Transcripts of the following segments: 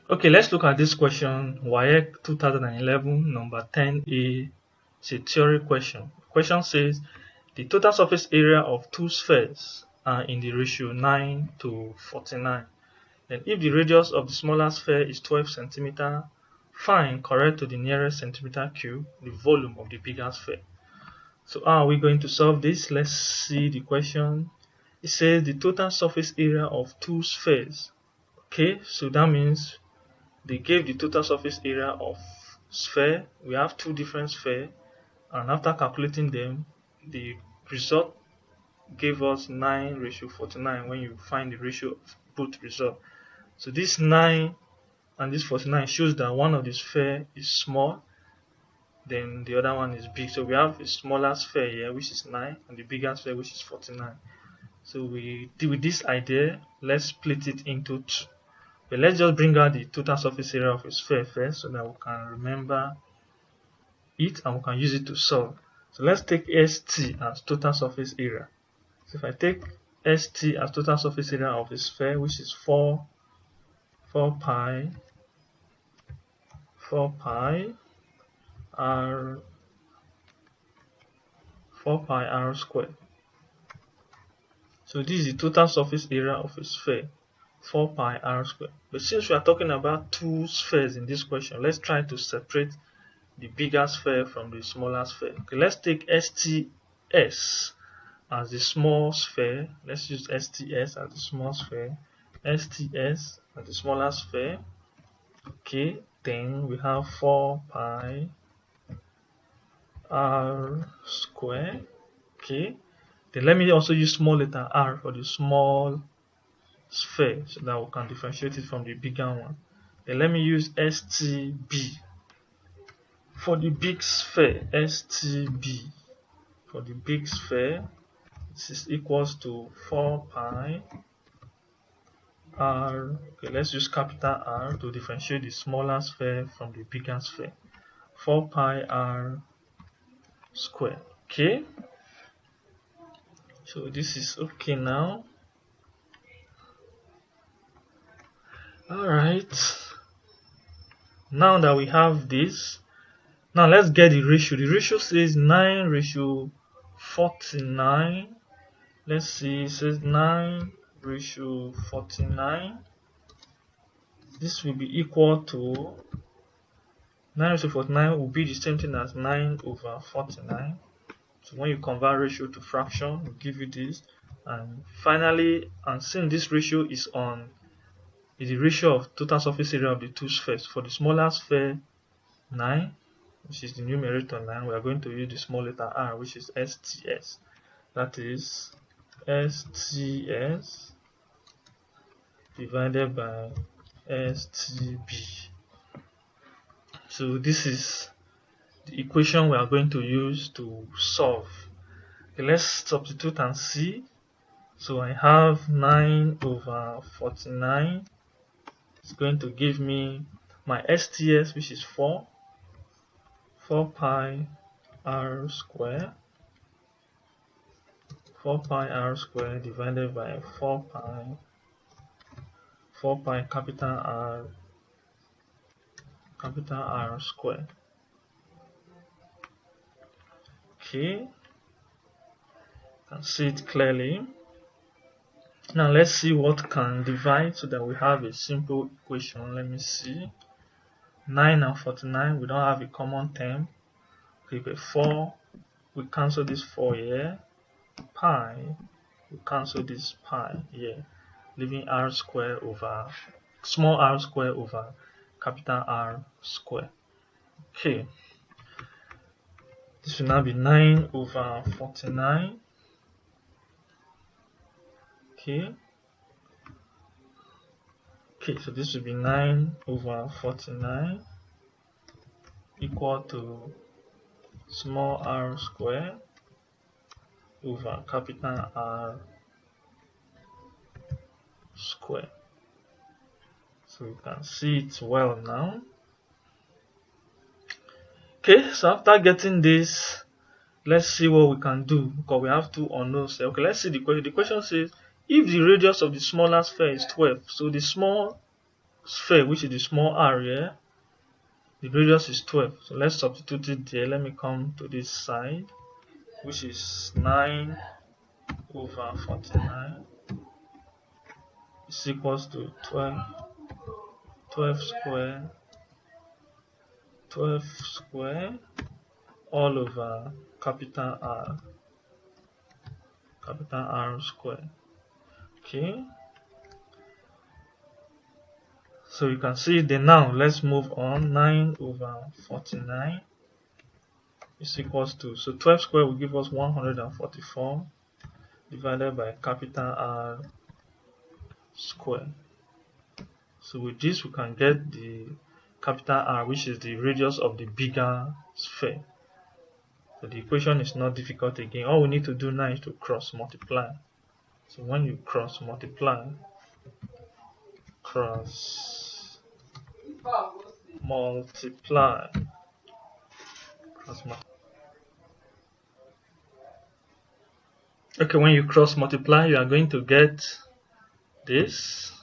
Okay, let's look at this question. WAEC 2011, number 10A. It's a theory question. The question says the total surface area of two spheres are in the ratio 9 to 49. Then if the radius of the smaller sphere is 12 centimeter, find, correct to the nearest centimeter cube, the volume of the bigger sphere. So how are we going to solve this? Let's see the question. It says the total surface area of two spheres. Okay, so that means they gave the total surface area of sphere. We have two different spheres, and after calculating them, the result gave us 9:49 when you find the ratio of both results. So this 9 and this 49 shows that one of the sphere is small, then the other one is big. So we have a smaller sphere here, which is 9, and the bigger sphere, which is 49. So with this idea, let's split it into two. But let's just bring out the total surface area of a sphere first so that we can remember it and we can use it to solve. So let's take ST as total surface area. So if I take ST as total surface area of a sphere, which is 4 pi r 4 pi r squared. So this is the total surface area of a sphere, 4 pi r squared. But since we are talking about two spheres in this question, let's try to separate the bigger sphere from the smaller sphere. Okay, let's take STS as the small sphere. Let's use STS as the small sphere, STS as the smaller sphere. Okay, then we have 4 pi r squared. Okay, then let me also use small letter r for the small sphere so that we can differentiate it from the bigger one. Then let me use STB for the big sphere. STB for the big sphere, this is equals to 4 pi r. Okay, let's use capital R to differentiate the smaller sphere from the bigger sphere. 4 pi r squared. Okay, so this is okay now. Alright, now that we have this, now let's get the ratio. The ratio says 9:49. Let's see, it says 9:49. This will be equal to 9:49 will be the same thing as 9/49. So when you convert ratio to fraction, it will give you this. And finally, and since this ratio is the ratio of total surface area of the two spheres. For the smaller sphere 9, which is the numerator 9, we are going to use the small letter r, which is STS. That is STS divided by STB. So this is the equation we are going to use to solve. Okay, let's substitute and see. So I have 9/49. It's going to give me my STS, which is 4 pi r squared. 4 pi r squared divided by 4 pi capital R squared. Okay, you can see it clearly. Now let's see what can divide so that we have a simple equation. Let me see. 9 and 49, we don't have a common term. Okay, but 4, we cancel this 4 here. Pi, we cancel this pi here, leaving r squared over small r squared over capital R squared. Okay, this will now be 9/49. Okay, so this will be 9/49 equal to small r squared over capital R squared. So you can see it well now. Okay, so after getting this, let's see what we can do because we have two unknowns. Okay, let's see the question. The question says if the radius of the smaller sphere is 12, so the small sphere, which is the small r here, the radius is 12. So let's substitute it there. Let me come to this side, which is 9 over 49 is equals to 12 square, 12 square all over capital R square. Okay, so you can see the now. Let's move on. 9 over 49 is equals to, so 12 square will give us 144 divided by capital R square. So with this we can get the capital R, which is the radius of the bigger sphere. So the equation is not difficult again. All we need to do now is to cross multiply. So when you cross multiply, cross multiply, okay, when you cross multiply, you are going to get this,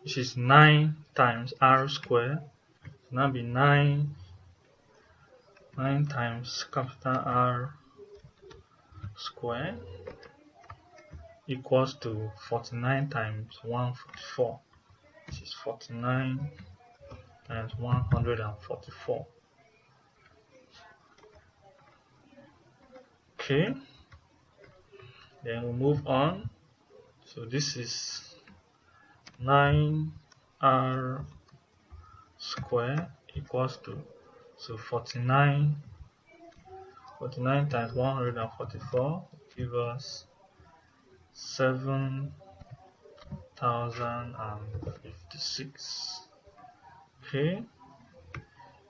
which is 9 times R square. So now be 9 times capital R square equals to 49 times 144, which is 49 times 144. Okay, then we move on. So this is 9r square equals to, so 49 times 144 give us 7,056. Okay,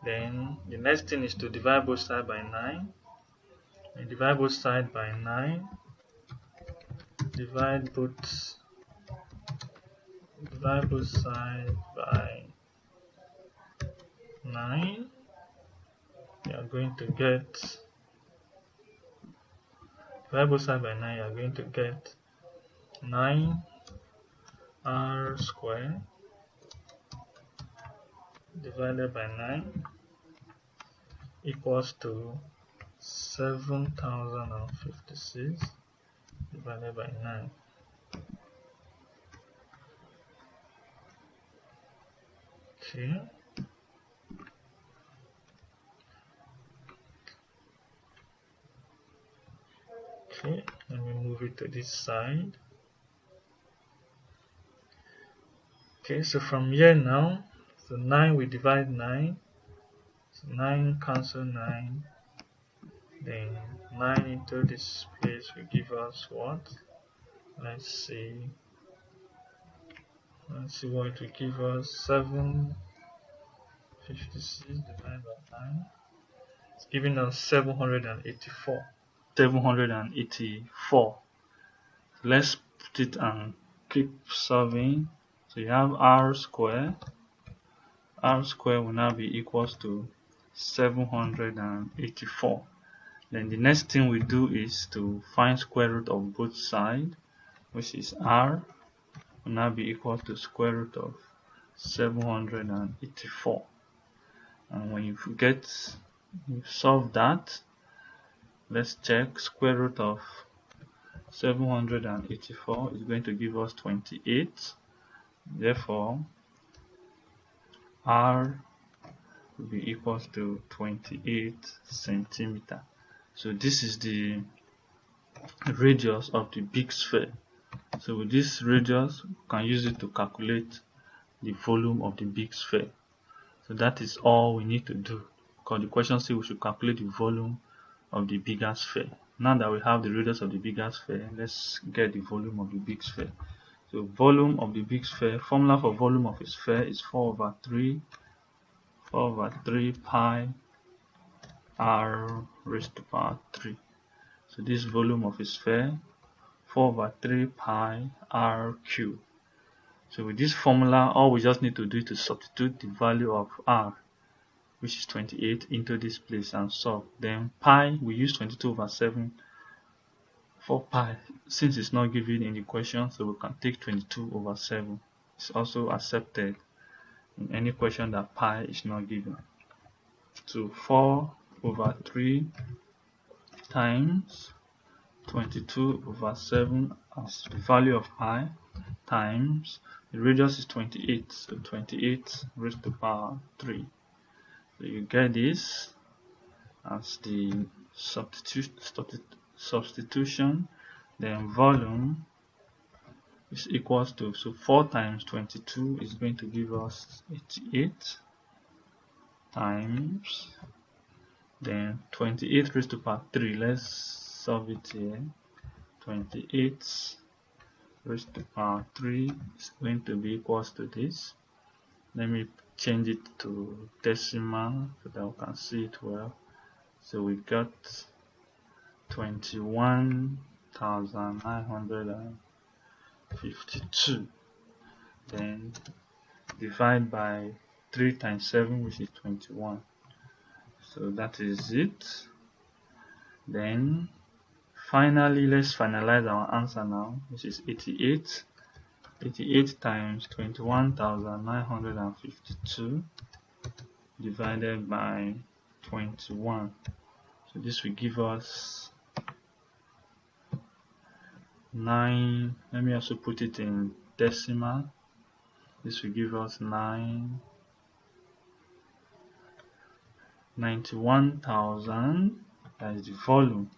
then the next thing is to divide both sides by 9. And divide both sides by 9. Divide both sides by 9. You are going to get, divide both sides by 9. You are going to get 9r square divided by 9 equals to 7,056 divided by 9. Okay. Okay, let me move it to this side. Okay, so from here now, so 9 we divide 9. So 9 cancel 9. Then 9 into this place will give us what? Let's see what it will give us. 756 divided by 9. It's giving us 784. 784. Let's put it and keep solving. So you have r square. R square will now be equals to 784. Then the next thing we do is to find square root of both sides, which is r will now be equal to square root of 784. And when you solve that, let's check. Square root of 784 is going to give us 28. Therefore r will be equals to 28 centimeter. So this is the radius of the big sphere. So with this radius, we can use it to calculate the volume of the big sphere. So that is all we need to do, because the question says we should calculate the volume of the bigger sphere. Now that we have the radius of the bigger sphere, let's get the volume of the big sphere. So volume of the big sphere, formula for volume of a sphere is 4 over 3 pi r raised to power 3. So this volume of a sphere, 4 over 3 pi r cubed. So with this formula, all we just need to do is to substitute the value of r, which is 28, into this place and solve. Then pi, we use 22 over 7 for pi, since it's not given in the question, so we can take 22 over 7. It's also accepted. in any question that pi is not given. So 4/3 times 22/7 as the value of pi times the radius is 28, so 28 raised to power 3. So you get this as the substitution. Then volume is equals to, so 4 times 22 is going to give us 88 times, then 28 raised to power 3. Let's solve it here. 28 raised to power 3 is going to be equals to this. Let me change it to decimal so that we can see it well. So we got 21,952. Then divide by 3 times 7, which is 21. So that is it. Then finally, let's finalize our answer now, which is 88. 88 times 21,952 divided by 21. So this will give us 9. Let me also put it in decimal. This will give us 91,000. That is the volume.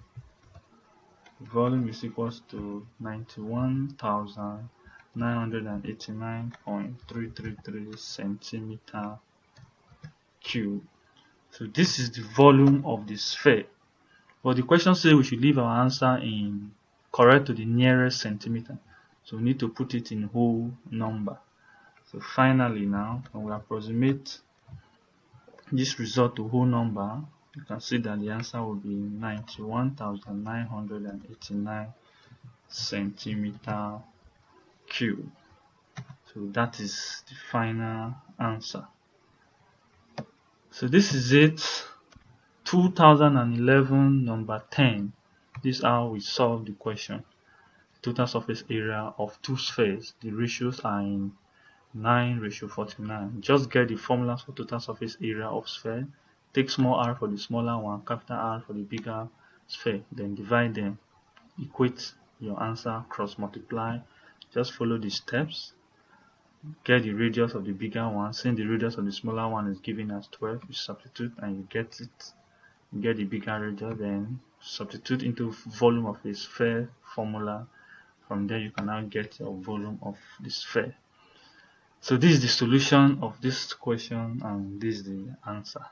The volume is equals to 91,989.333 centimeter cube. So this is the volume of the sphere. But the question says we should leave our answer in correct to the nearest centimeter. So we need to put it in whole number. So finally now, when we approximate this result to whole number, you can see that the answer will be 91,989 centimeter cube. So that is the final answer. So this is it. 2011 number 10. This is how we solve the question. Total surface area of two spheres. The ratios are in 9:49. Just get the formulas for total surface area of sphere. Take small r for the smaller one, capital R for the bigger sphere. Then divide them. Equate your answer, cross multiply. Just follow the steps. Get the radius of the bigger one. Since the radius of the smaller one is given as 12, you substitute and you get it. You get the bigger radius, then substitute into volume of a sphere formula. From there you can now get your volume of the sphere. So this is the solution of this question and this is the answer.